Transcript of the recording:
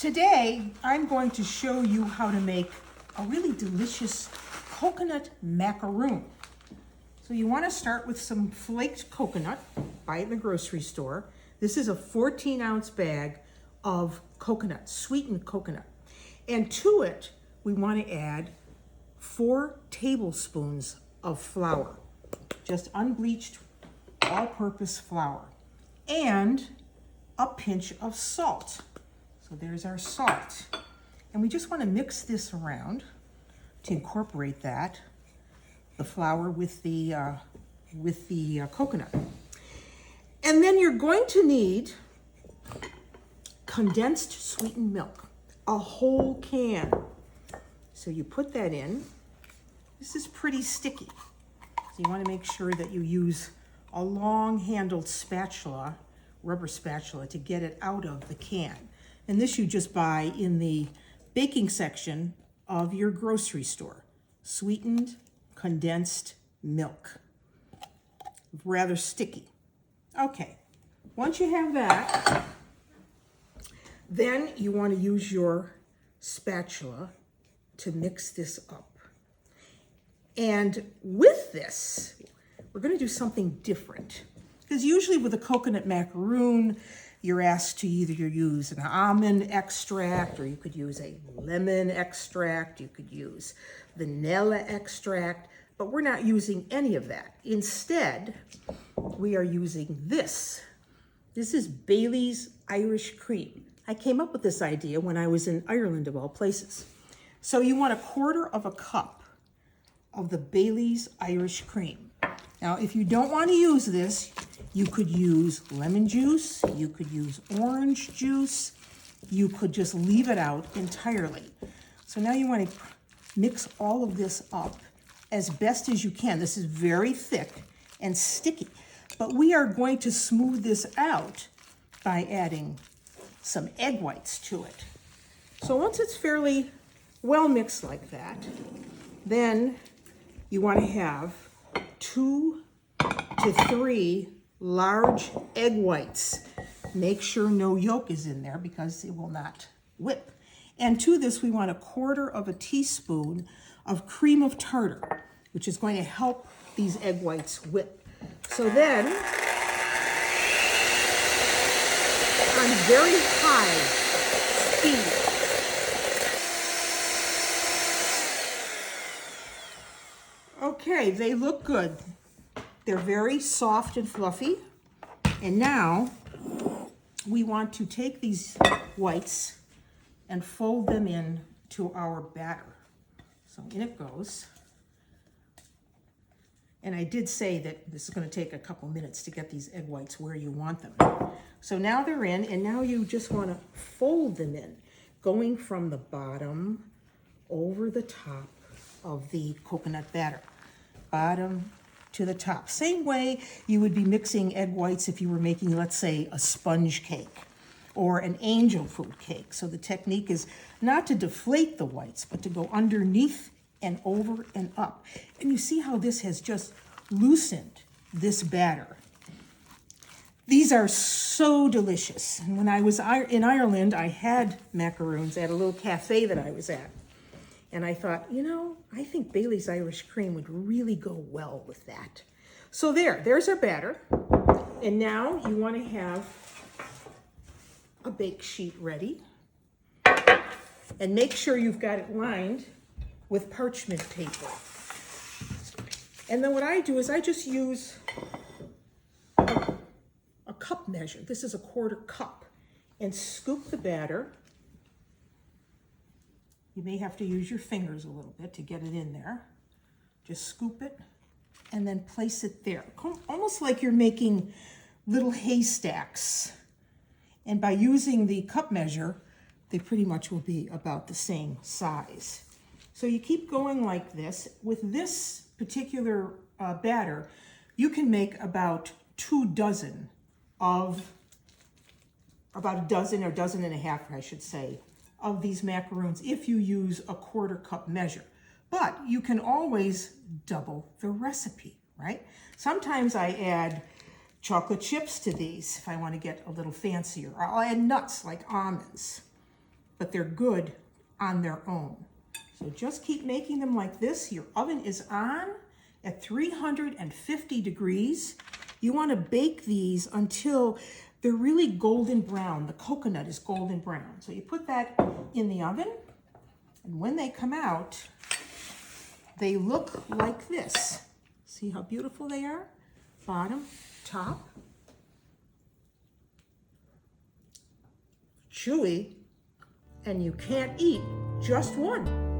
Today, I'm going to show you how to make a really delicious coconut macaroon. So you want to start with some flaked coconut, buy it in the grocery store. This is a 14-ounce bag of coconut, sweetened coconut. And to it, we want to add 4 tablespoons of flour, just unbleached, all-purpose flour, and a pinch of salt. So there's our salt. And we just want to mix this around to incorporate that, the flour with the coconut. And then you're going to need condensed sweetened milk, a whole can. So you put that in. This is pretty sticky. So you want to make sure that you use a long-handled spatula, rubber spatula, to get it out of the can. And this you just buy in the baking section of your grocery store. Sweetened, condensed milk. Rather sticky. Okay, once you have that, then you want to use your spatula to mix this up. And with this, we're going to do something different. Because usually with a coconut macaroon, you're asked to either use an almond extract, or you could use a lemon extract, you could use vanilla extract, but we're not using any of that. Instead, we are using this. This is Bailey's Irish Cream. I came up with this idea when I was in Ireland, of all places. So you want 1/4 cup of the Bailey's Irish Cream. Now, if you don't want to use this, you could use lemon juice, you could use orange juice, you could just leave it out entirely. So now you want to mix all of this up as best as you can. This is very thick and sticky, but we are going to smooth this out by adding some egg whites to it. So once it's fairly well mixed like that, then you want to have 2 to 3 large egg whites. Make sure no yolk is in there because it will not whip. And to this, we want 1/4 teaspoon of cream of tartar, which is going to help these egg whites whip. So then, on very high speed, okay, they look good. They're very soft and fluffy. And now we want to take these whites and fold them in to our batter. So in it goes. And I did say that this is going to take a couple minutes to get these egg whites where you want them. So now they're in, and now you just want to fold them in, going from the bottom over the top of the coconut batter. Bottom to the top. Same way you would be mixing egg whites if you were making, let's say, a sponge cake or an angel food cake. So the technique is not to deflate the whites, but to go underneath and over and up. And you see how this has just loosened this batter. These are so delicious. And when I was in Ireland, I had macaroons at a little cafe that I was at. And I thought, you know, I think Bailey's Irish Cream would really go well with that. So there's our batter. And now you want to have a bake sheet ready. And make sure you've got it lined with parchment paper. And then what I do is I just use a cup measure. This is 1/4 cup. And scoop the batter. You may have to use your fingers a little bit to get it in there. Just scoop it and then place it there. Almost like you're making little haystacks. And by using the cup measure, they pretty much will be about the same size. So you keep going like this. With this particular batter, you can make about 2 dozen of, about a dozen or dozen and a half, I should say, of these macaroons if you use a 1/4 cup measure. But you can always double the recipe, right? Sometimes I add chocolate chips to these if I want to get a little fancier. Or I'll add nuts like almonds. but they're good on their own. So just keep making them like this. Your oven is on at 350 degrees. You want to bake these until they're really golden brown. The coconut is golden brown. So you put that in the oven, and when they come out, they look like this. See how beautiful they are? Bottom, top. Chewy, and you can't eat just one.